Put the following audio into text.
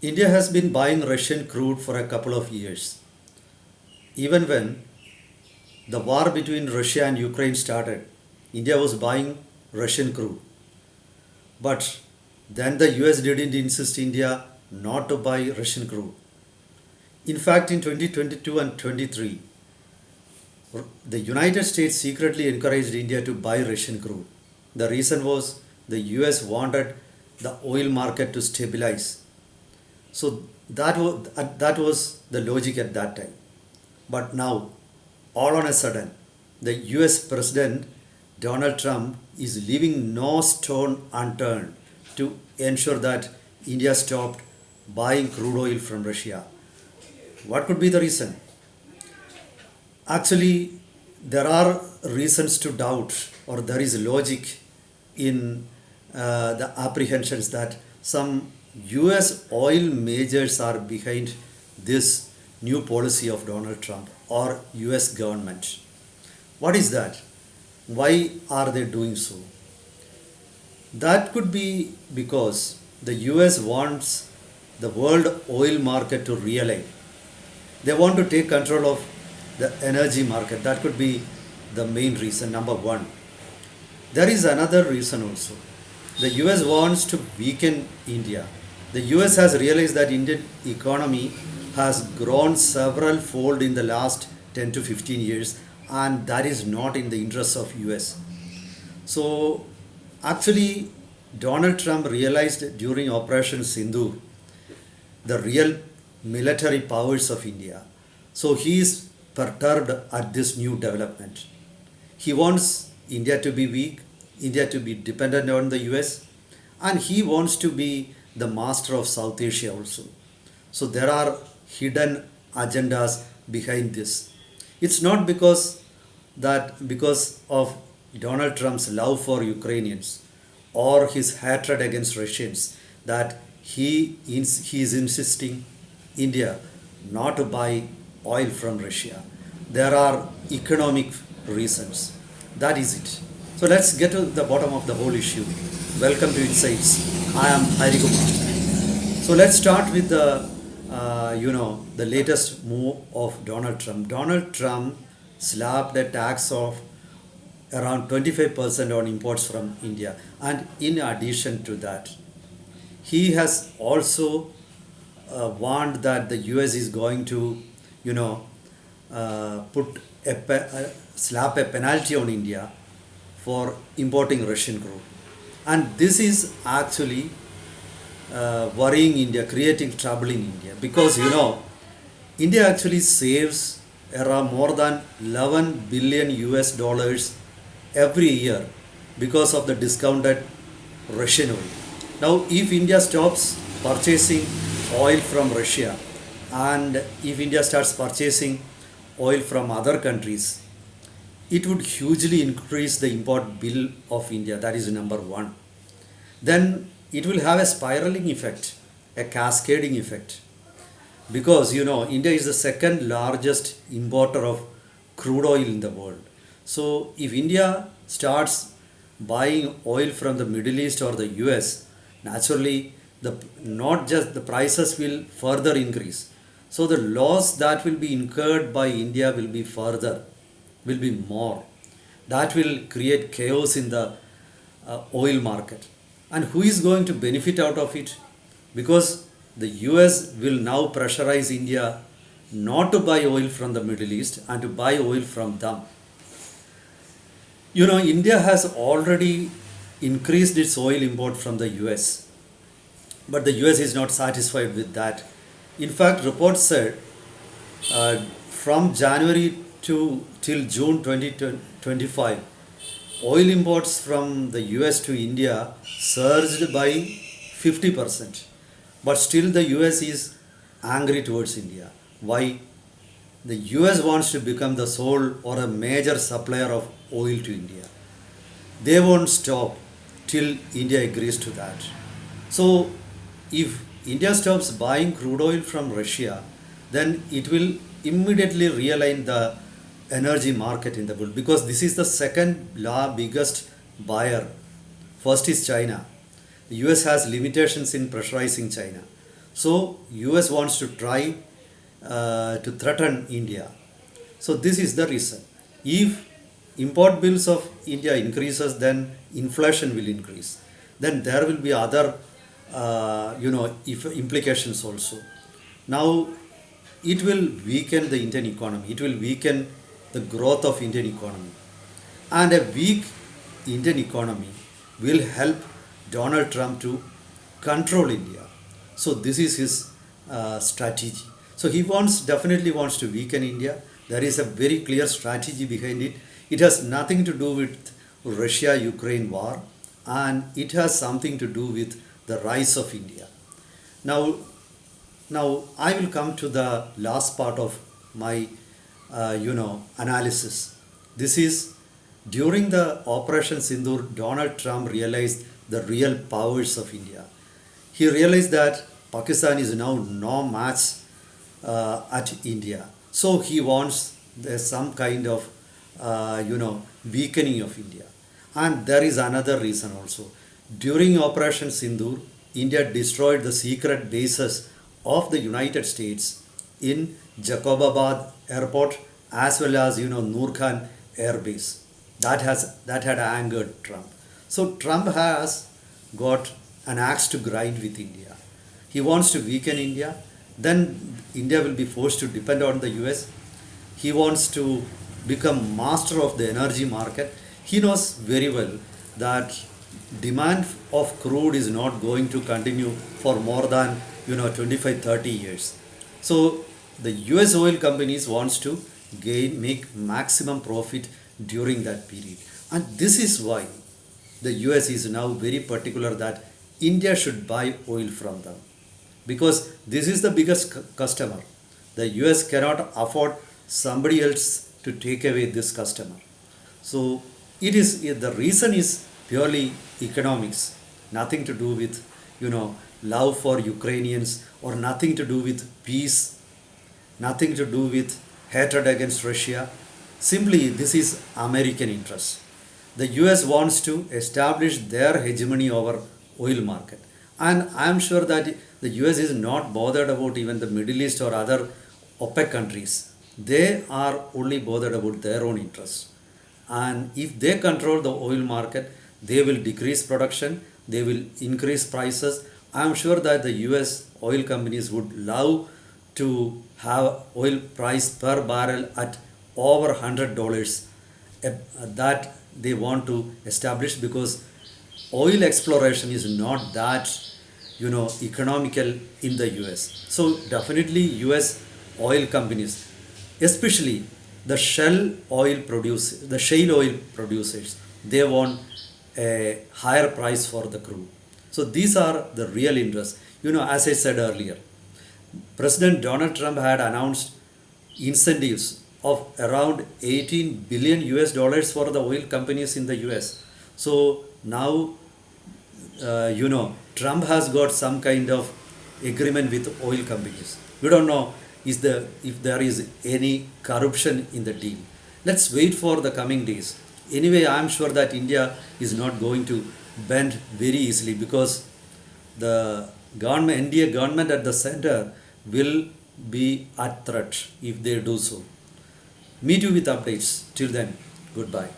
India has been buying Russian crude for a couple of years. Even when the war between Russia and Ukraine started, India was buying Russian crude. But then the US didn't insist India not to buy Russian crude. In fact, in 2022 and 23, the United States secretly encouraged India to buy Russian crude. The reason was the US wanted the oil market to stabilize. So that was the logic at that time. But now, all on a sudden, the US President Donald Trump is leaving no stone unturned to ensure that India stopped buying crude oil from Russia. What could be the reason? Actually, there are reasons to doubt, or there is logic in the apprehensions that some US oil majors are behind this new policy of Donald Trump or US government. What is that? Why are they doing so? That could be because the US wants the world oil market to realign. They want to take control of the energy market. That could be the main reason, number one. There is another reason also. The US wants to weaken India. The US has realized that Indian economy has grown several fold in the last 10 to 15 years, and that is not in the interest of US. So actually, Donald Trump realized during Operation Sindhu the real military powers of India. So he is perturbed at this new development. He wants India to be weak, India to be dependent on the US, and he wants to be the master of South Asia also. So there are hidden agendas behind this. It's not because of Donald Trump's love for Ukrainians or his hatred against Russians that he is insisting India not to buy oil from Russia. There are economic reasons. That is it. So let's get to the bottom of the whole issue. Welcome to Insights. I am Hari Kumar. So let's start with the latest move of Donald Trump. Donald Trump slapped a tax of around 25% on imports from India, and in addition to that, he has also warned that the US is going to, slap a penalty on India for importing Russian crude. And this is actually worrying India, creating trouble in India, because India actually saves around more than 11 billion US dollars every year because of the discounted Russian oil. Now, if India stops purchasing oil from Russia and if India starts purchasing oil from other countries, it would hugely increase the import bill of India. That is number one. Then it will have a spiraling effect, a cascading effect, because India is the second largest importer of crude oil in the world. So if India starts buying oil from the Middle East or the US, naturally not just the prices will further increase. So the loss that will be incurred by India will be more. That will create chaos in the oil market. And who is going to benefit out of it? Because the US will now pressurize India not to buy oil from the Middle East and to buy oil from them. India has already increased its oil import from the US, but the US is not satisfied with that. In fact, reports said from January till June 2025, oil imports from the US to India surged by 50%. But still the US is angry towards India. Why? The US wants to become the sole or a major supplier of oil to India. They won't stop till India agrees to that. So if India stops buying crude oil from Russia, then it will immediately realign the energy market in the world, because this is the second biggest buyer. First is China. The US has limitations in pressurizing China. So US wants to try to threaten India. So this is the reason. If import bills of India increases, then inflation will increase. Then there will be other, if implications also. Now, it will weaken the Indian economy. It will weaken the growth of Indian economy. And a weak Indian economy will help Donald Trump to control India. So this is his strategy. So he definitely wants to weaken India. There is a very clear strategy behind it. It has nothing to do with Russia-Ukraine war, and it has something to do with the rise of India. Now, now I will come to the last part of my, analysis. This is during the Operation Sindoor, Donald Trump realized the real powers of India. He realized that Pakistan is now no match at India. So he wants some kind of, weakening of India. And there is another reason also. During Operation Sindoor, India destroyed the secret bases of the United States in Jacobabad airport as well as Noor Khan Air Base. That had angered Trump. So Trump has got an axe to grind with India. He wants to weaken India. Then India will be forced to depend on the US. He wants to become master of the energy market. He knows very well that demand of crude is not going to continue for more than 25-30 years. So the US oil companies wants to make maximum profit during that period. And this is why the US is now very particular that India should buy oil from them, because this is the biggest customer. The US cannot afford somebody else to take away this customer. So the reason is purely economics, nothing to do with love for Ukrainians, or nothing to do with peace, nothing to do with hatred against Russia. Simply this is American interest. The US wants to establish their hegemony over oil market. And I am sure that the US is not bothered about even the Middle East or other OPEC countries. They are only bothered about their own interests. And if they control the oil market, they will decrease production, they will increase prices. I am sure that the US oil companies would love to have oil price per barrel at over $100 that they want to establish, because oil exploration is not that economical in the US. So definitely US oil companies, especially the shale oil producers, they want a higher price for the crude. So these are the real interests. As I said earlier, President Donald Trump had announced incentives of around 18 billion US dollars for the oil companies in the US. So now, Trump has got some kind of agreement with oil companies. We don't know if there is any corruption in the deal. Let's wait for the coming days. Anyway, I am sure that India is not going to bend very easily, because the India government at the center will be at threat if they do so. Meet you with updates. Till then, goodbye.